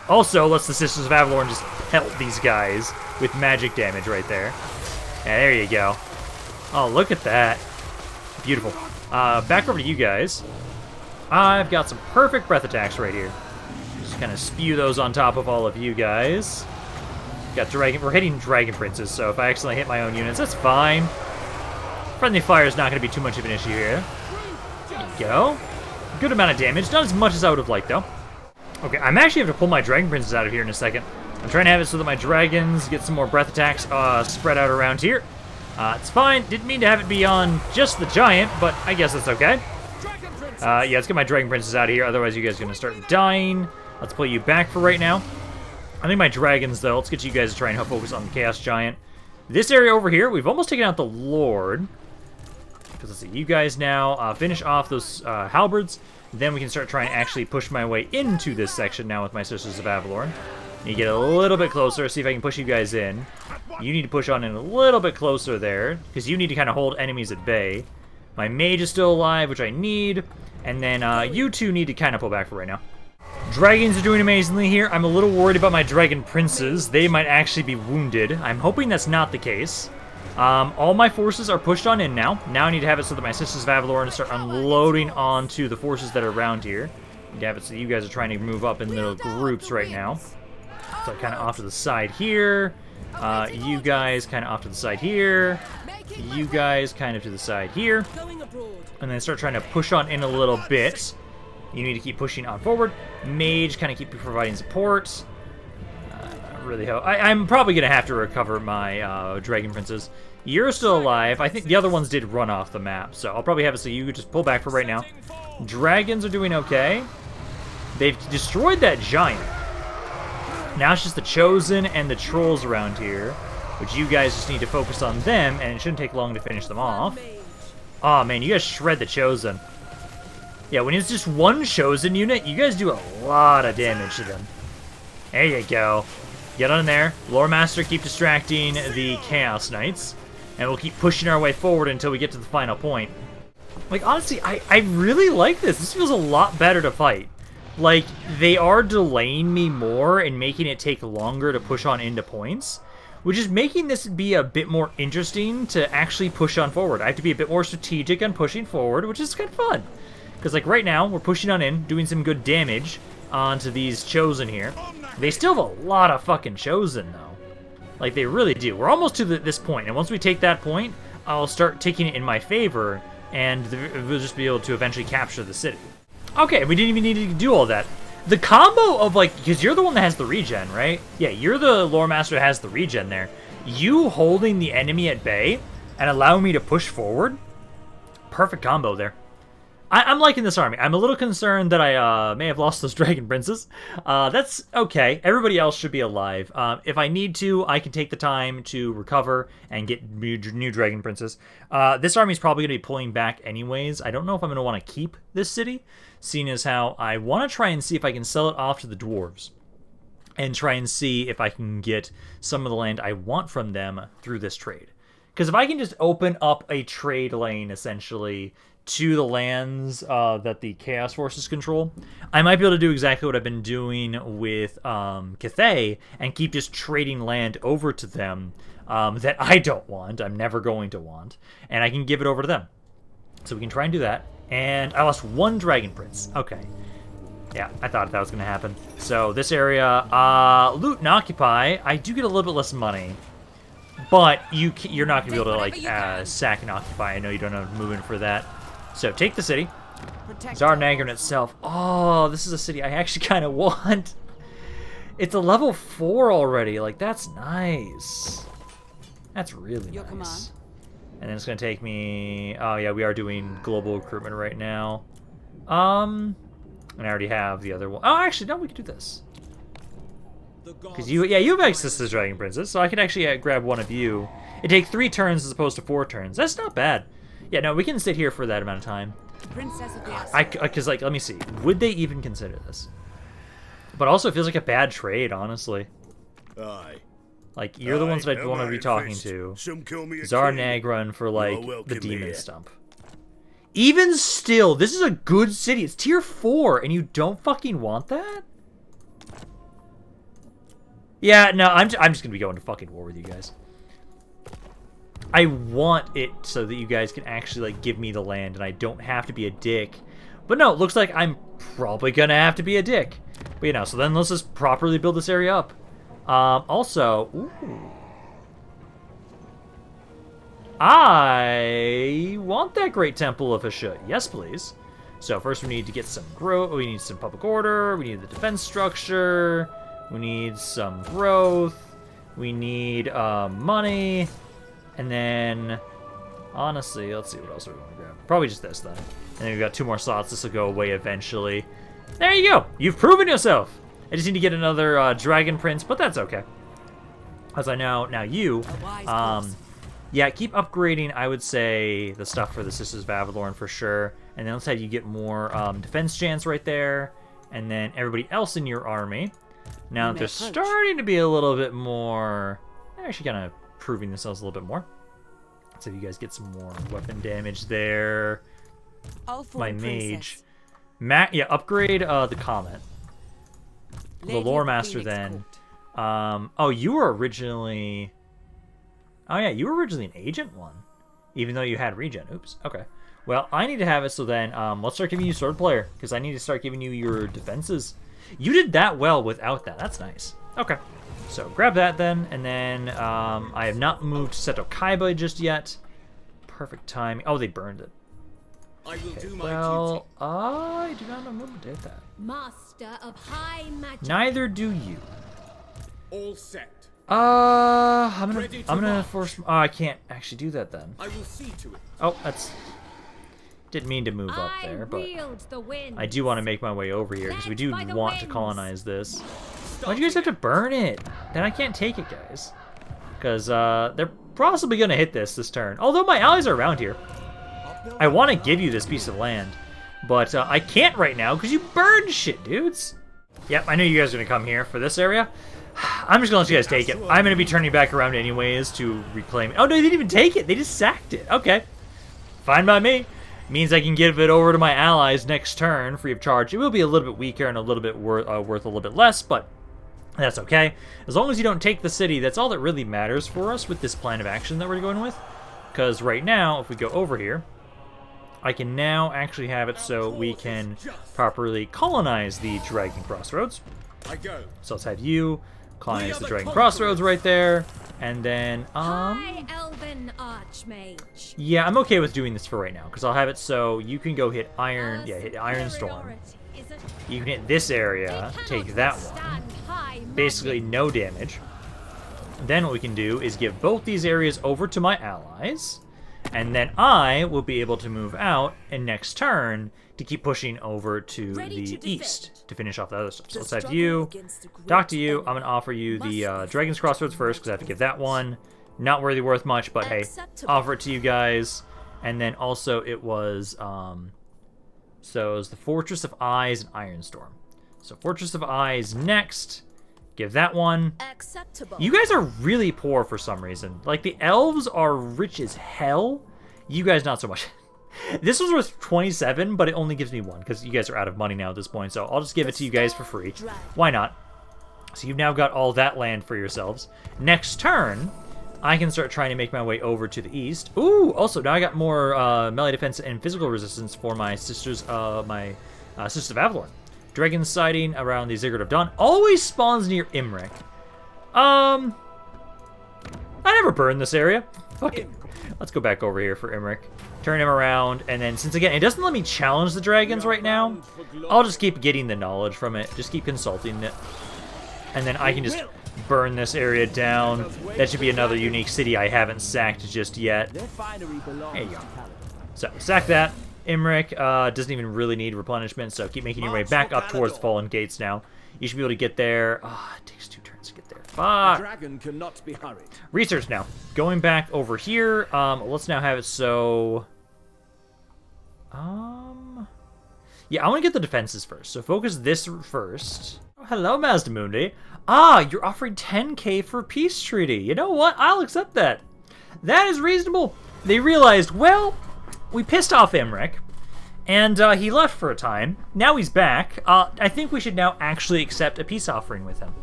Also, let's the Sisters of Avalorn just pelt these guys with magic damage right there. Yeah, there you go. Oh, look at that. Beautiful. Back over to you guys. I've got some perfect breath attacks right here. Just kind of spew those on top of all of you guys. Got dragon. We're hitting dragon princes, so if I accidentally hit my own units, that's fine. Friendly fire is not going to be too much of an issue here. There you go. Good amount of damage. Not as much as I would have liked, though. Okay, I'm actually going to pull my dragon princes out of here in a second. I'm trying to have it so that my dragons get some more breath attacks spread out around here. It's fine. Didn't mean to have it be on just the giant, but I guess that's okay. Yeah, let's get my dragon princes out of here. Otherwise, you guys are going to start dying. Let's pull you back for right now. I think my dragons, though, let's get you guys to try and help focus on the Chaos Giant. This area over here, we've almost taken out the Lord. Because let's see, you guys now finish off those halberds. Then we can start trying to actually push my way into this section now with my Sisters of Avalorn. You get a little bit closer, see if I can push you guys in. You need to push on in a little bit closer there, because you need to kind of hold enemies at bay. My mage is still alive, which I need. And then you two need to kind of pull back for right now. Dragons are doing amazingly here. I'm a little worried about my dragon princes. They might actually be wounded. I'm hoping that's not the case. All my forces are pushed on in now. Now I need to have it so that my Sisters of Avalorn start unloading onto the forces that are around here. I need to have it so you guys are trying to move up in little groups right now. So kind of off to the side here. You guys kind of off to the side here. You guys kind of to the side here. And then start trying to push on in a little bit. You need to keep pushing on forward. Mage kind of keep providing support. Really hope. I'm probably going to have to recover my Dragon Princes. You're still alive. I think the other ones did run off the map, so I'll probably have it so you just pull back for right now. Dragons are doing okay. They've destroyed that giant. Now it's just the Chosen and the Trolls around here, which you guys just need to focus on them, and it shouldn't take long to finish them off. Oh man, you guys shred the Chosen. Yeah, when it's just one Chosen unit, you guys do a lot of damage to them. There you go. Get on there. Lore Master, keep distracting the Chaos Knights. And we'll keep pushing our way forward until we get to the final point. Like, honestly, I really like this. This feels a lot better to fight. Like, they are delaying me more and making it take longer to push on into points, which is making this be a bit more interesting to actually push on forward. I have to be a bit more strategic on pushing forward, which is kind of fun. Because, like, right now, we're pushing on in, doing some good damage onto these Chosen here. They still have a lot of fucking Chosen, though. Like, they really do. We're almost to this point, and once we take that point, I'll start taking it in my favor, and we'll just be able to eventually capture the city. Okay, we didn't even need to do all that. The combo of, like, because you're the one that has the regen, right? Yeah, you're the Lore Master that has the regen there. You holding the enemy at bay and allowing me to push forward, perfect combo there. I'm liking this army. I'm a little concerned that I may have lost those dragon princes. That's okay. Everybody else should be alive. If I need to, I can take the time to recover and get new dragon princes. This army is probably going to be pulling back anyways. I don't know if I'm going to want to keep this city, seeing as how I want to try and see if I can sell it off to the dwarves and try and see if I can get some of the land I want from them through this trade. Because if I can just open up a trade lane, essentially, to the lands that the Chaos Forces control, I might be able to do exactly what I've been doing with Cathay and keep just trading land over to them that I don't want, I'm never going to want, and I can give it over to them. So we can try and do that. And I lost 1 Dragon Prince. Okay. Yeah, I thought that was going to happen. So this area, loot and occupy, I do get a little bit less money. But you're not going to be able to, like, sack and occupy. I know you don't have to move in for that. So, take the city. Zharr Naggrund itself. Oh, this is a city I actually kind of want. It's a level 4 already. Like, that's nice. That's really nice. And then it's going to take me... Oh, yeah, we are doing global recruitment right now. And I already have the other one. Oh, actually, no, we can do this. Because you have access to the Dragon Princess, so I can actually grab one of you. It takes 3 turns as opposed to 4 turns. That's not bad. Yeah, no, we can sit here for that amount of time. Because, like, let me see. Would they even consider this? But also, it feels like a bad trade, honestly. Like, you're the ones that I'd want to be talking to. Zharr Naggrund for, like, the Demon Stump. Even still, this is a good city. It's tier 4, and you don't fucking want that? Yeah, no, I'm just gonna be going to fucking war with you guys. I want it so that you guys can actually, like, give me the land and I don't have to be a dick. But no, it looks like I'm probably gonna have to be a dick. But, you know, so then let's just properly build this area up. Also, ooh. I want that Great Temple of Hashut. Yes, please. So first we need to get some growth. We need some public order. We need the defense structure. We need some growth. We need money. And then, honestly, let's see what else we want to grab. Probably just this, then. And then we've got 2 more slots. This will go away eventually. There you go. You've proven yourself. I just need to get another Dragon Prince, but that's okay. As I know, now you, yeah, keep upgrading, I would say, the stuff for the Sisters of Avalorn for sure. And then let's have you get more defense chance right there. And then everybody else in your army. Now that they're starting to be a little bit more... They're actually kind of proving themselves a little bit more. So you guys get some more weapon damage there. My mage. Yeah, upgrade the Comet. The Lore Master then. Oh, you were originally... Oh yeah, you were originally an Agent one. Even though you had regen. Oops. Okay. Well, I need to have it so then let's start giving you Sword Player. Because I need to start giving you your defenses. You did that well without that. That's nice. Okay. So grab that then. And then I have not moved Seto Kaiba just yet. Perfect timing. Oh, they burned it. I will do my well, I do not know who did that. Master of high magic. Neither do you. All set. I'm gonna force. Oh, I can't actually do that then. I will see to it. Oh, that's. Didn't mean to move up there, but I do want to make my way over here because we do want to colonize this. Why'd you guys have to burn it? Then I can't take it, guys. Because they're possibly gonna hit this turn. Although my allies are around here. I want to give you this piece of land, but I can't right now because you burned shit, dudes. Yep, I knew you guys were gonna come here for this area. I'm just gonna let you guys take it. I'm gonna be turning back around anyways to reclaim it. Oh no, they didn't even take it. They just sacked it. Okay, fine by me. Means I can give it over to my allies next turn, free of charge. It will be a little bit weaker and a little bit worth a little bit less, but that's okay. As long as you don't take the city, that's all that really matters for us with this plan of action that we're going with. Because right now, if we go over here, I can now actually have it so we can properly colonize the Dragon Crossroads. So let's have you colonize the Dragon Crossroads right there, and then High Elven Archmage. yeah, I'm okay with doing this for right now because I'll have it so you can go hit hit Iron Storm. You can hit this area, take that one, basically no damage. Then what we can do is give both these areas over to my allies, And then I will be able to move out and next turn to keep pushing over to the east to finish off the other stuff. So let's have you, talk to you. I'm going to offer you the Dragon's Crossroads first because I have to give that one. Not really worth much, but hey, offer it to you guys. And then also it was, so it was the Fortress of Eyes and Ironstorm. So Fortress of Eyes next. Give that one. Acceptable. You guys are really poor for some reason. Like, the elves are rich as hell. You guys not so much. This was worth 27, but it only gives me one because you guys are out of money now at this point. So I'll just give it to you guys for free. Why not? So you've now got all that land for yourselves. Next turn, I can start trying to make my way over to the east. Ooh, also now I got more melee defense and physical resistance for my Sisters of Avalon. Dragon sighting around the Ziggurat of Dawn always spawns near Imrik. I never burned this area. Fuck it. Let's go back over here for Imrik. Turn him around, and then since again it doesn't let me challenge the dragons right now, I'll just keep getting the knowledge from it. Just keep consulting it, and then I can just burn this area down. That should be another unique city I haven't sacked just yet. There you go. So sack that. Imrik doesn't even really need replenishment, so keep making your way back up towards the Fallen Gates now. You should be able to get there. It takes 2 turns to get there. Fuck. The dragon cannot be hurried. Research now. Going back over here. Let's now have it so... Yeah, I want to get the defenses first. So focus this first. Oh, hello, Mazdamundi. You're offering 10k for a peace treaty. You know what? I'll accept that. That is reasonable. They realized, well... We pissed off Imrik, and he left for a time. Now he's back. I think we should now actually accept a peace offering with him.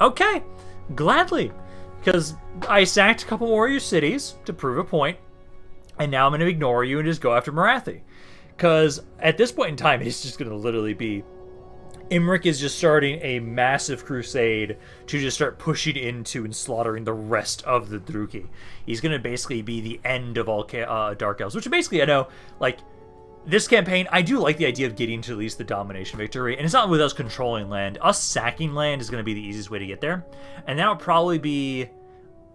Okay, gladly. Because I sacked a couple warrior cities to prove a point, and now I'm going to ignore you and just go after Marathi. Because at this point in time, it's just going to literally be... Imrik is just starting a massive crusade to just start pushing into and slaughtering the rest of the Druki. He's going to basically be the end of all Dark Elves, which basically, I know, like, this campaign, I do like the idea of getting to at least the domination victory, and it's not with us controlling land. Us sacking land is going to be the easiest way to get there, and that would probably be,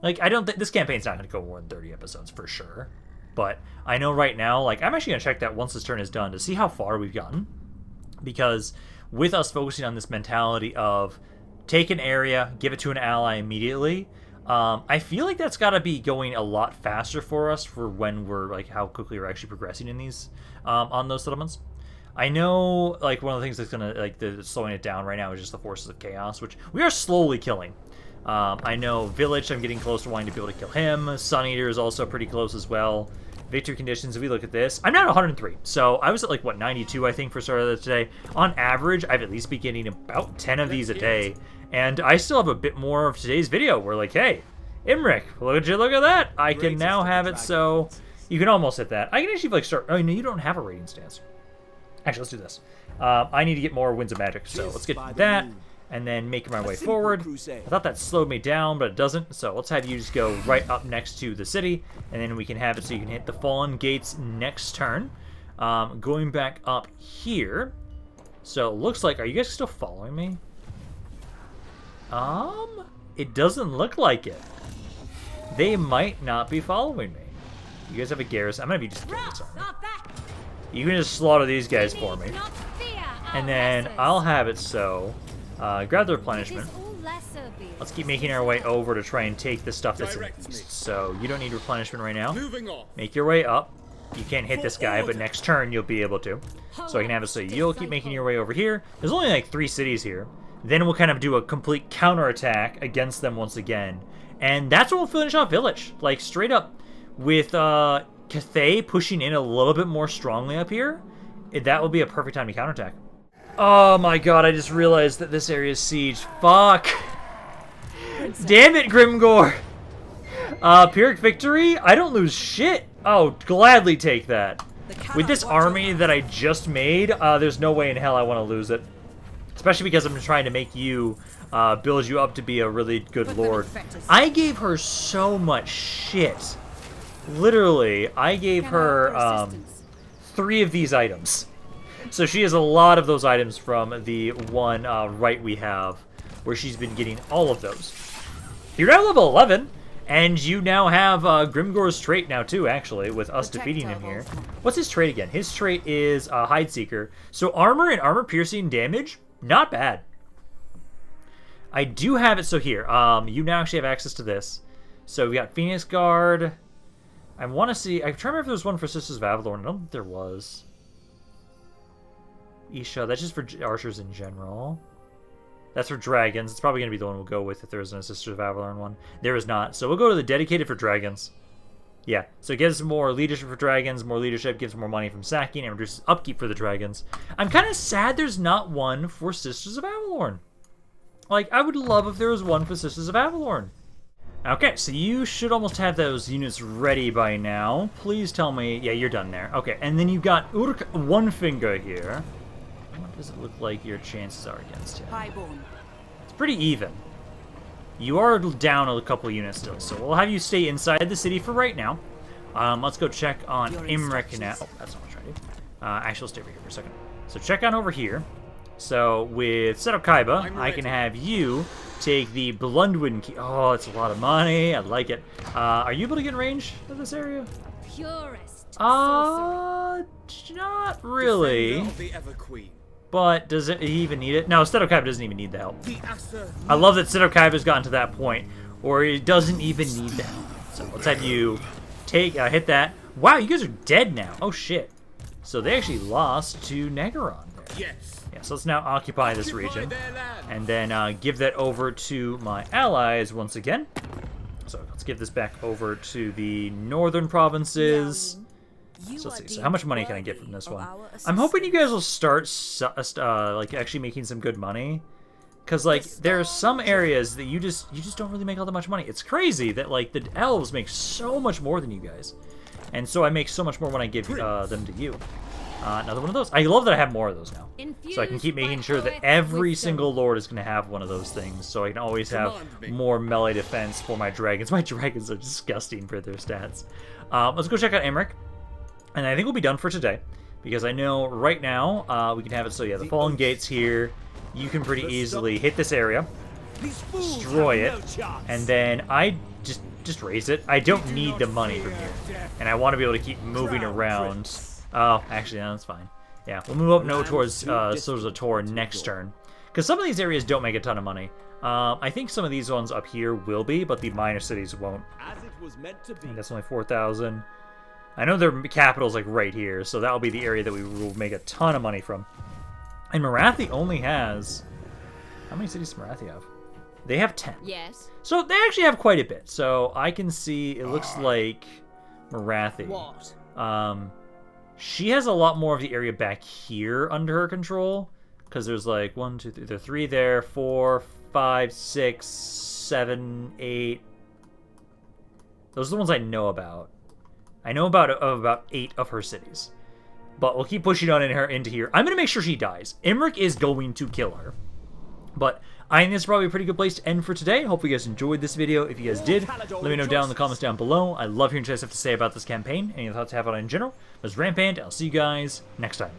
like, I don't think, this campaign's not going to go more than 30 episodes for sure, but I know right now, like, I'm actually going to check that once this turn is done to see how far we've gotten, because... with us focusing on this mentality of take an area, give it to an ally immediately, I feel like that's got to be going a lot faster for us for when we're, like, how quickly we're actually progressing in these, on those settlements. I know, like, one of the things that's going to, like, slowing it down right now is just the Forces of Chaos, which we are slowly killing. I know Village, I'm getting close to wanting to be able to kill him. Sun Eater is also pretty close as well. Victory conditions, if we look at this, I'm now at 103. So I was at, like, what, 92, I think, for start of the today. On average, I've at least been getting about 10 of these a day. And I still have a bit more of today's video. We're like, hey, Imrik, look at that. I can now have it so you can almost hit that. I can actually, like, start... Oh, no, you don't have a rating stance. Actually, let's do this. I need to get more Winds of Magic, so let's get that. And then making my way forward. I thought that slowed me down, but it doesn't. So let's have you just go right up next to the city, and then we can have it so you can hit the Fallen Gates next turn. Going back up here. So it looks like, are you guys still following me? It doesn't look like it. They might not be following me. You guys have a garrison. I'm gonna have you just kill this army. You can just slaughter these guys for me. And then I'll have it so... grab the replenishment. Let's keep making our way over to try and take the stuff that's in the east. So you don't need replenishment right now. Make your way up. You can't hit this guy, but next turn you'll be able to. So I can have it so you'll keep making your way over here. There's only like 3 cities here. Then we'll kind of do a complete counterattack against them once again. And that's when we'll finish off Village. Like, straight up. With Cathay pushing in a little bit more strongly up here, that will be a perfect time to counterattack. Oh my god, I just realized that this area is sieged. Fuck. Damn it, Grimgore. Pyrrhic victory? I don't lose shit. Oh, gladly take that. With this army that I just made, there's no way in hell I want to lose it. Especially because I'm trying to make you, build you up to be a really good lord. I gave her so much shit. Literally, I gave her, 3 of these items. So she has a lot of those items from the one right we have, where she's been getting all of those. You're now level 11, And you now have Grimgore's trait now too, actually, with us defeating him here. What's his trait again? His trait is Hide Seeker. So armor and armor piercing damage, not bad. I do have it, so here, you now actually have access to this. So we got Phoenix Guard. I want to see, I'm trying to remember if there was one for Sisters of Avalorn. I don't think there was. Isha, that's just for archers in general. That's for dragons. It's probably going to be the one we'll go with if there isn't a Sisters of Avalorn one. There is not. So we'll go to the dedicated for dragons. Yeah, so it gives more leadership for dragons, more leadership, gives more money from sacking, and reduces upkeep for the dragons. I'm kind of sad there's not one for Sisters of Avalorn. Like, I would love if there was one for Sisters of Avalorn. Okay, so you should almost have those units ready by now. Please tell me... Yeah, you're done there. Okay, and then you've got Urk One Finger here. What does it look like your chances are against him? Highborn. It's pretty even. You are down a couple units still, so we'll have you stay inside the city for right now. Let's go check on Imrik now. Oh, that's not what I'm trying to do. Actually, stay over here for a second. So check on over here. So with Setup Kaiba, I can have you take the Blundwind key. Oh, it's a lot of money. I like it. Are you able to get in range of this area? Purest Not really. Defender of the Everqueen. But does he even need it? No, Setup Kaiba doesn't even need the help. I love that Setup Kaiba's gotten to that point where he doesn't even need the help. So let's have you take hit that. Wow, you guys are dead now. Oh shit. So they actually lost to Naggrund there. Yes. Yeah, so let's now occupy this region. And then give that over to my allies once again. So let's give this back over to the northern provinces. So let's see. So how much money can I get from this one? I'm hoping you guys will start like actually making some good money, because like there are some areas that you just don't really make all that much money. It's crazy that like the elves make so much more than you guys, and so I make so much more when I give them to you. Another one of those. I love that I have more of those now, so I can keep making sure that every single lord is going to have one of those things, so I can always have more melee defense for my dragons. My dragons are disgusting for their stats. Let's go check out Imrik. And I think we'll be done for today, because I know right now we can have it so, yeah, the Fallen Gates here, you can pretty easily hit this area, destroy it, and then I just raise it. I don't need the money from here, and I want to be able to keep moving around. Oh, actually, no, that's fine. Yeah, we'll move up now towards Swords of Tor next turn, because some of these areas don't make a ton of money. I think some of these ones up here will be, but the minor cities won't. And that's only 4,000. I know their capital's like right here, so that'll be the area that we will make a ton of money from. And Marathi only has... How many cities does Marathi have? They have 10. Yes. So they actually have quite a bit. So I can see, it looks like Marathi. What? She has a lot more of the area back here under her control. Because there's like 1, 2, 3, there are 3 there, 4, 5, 6, 7, 8. Those are the ones I know about. I know about 8 of her cities. But we'll keep pushing on into here. I'm going to make sure she dies. Imrik is going to kill her. But I think this is probably a pretty good place to end for today. Hopefully you guys enjoyed this video. If you guys did, let me know down in the comments down below. I love hearing what you guys have to say about this campaign. Any thoughts you have on it in general. This is Rampaned. I'll see you guys next time.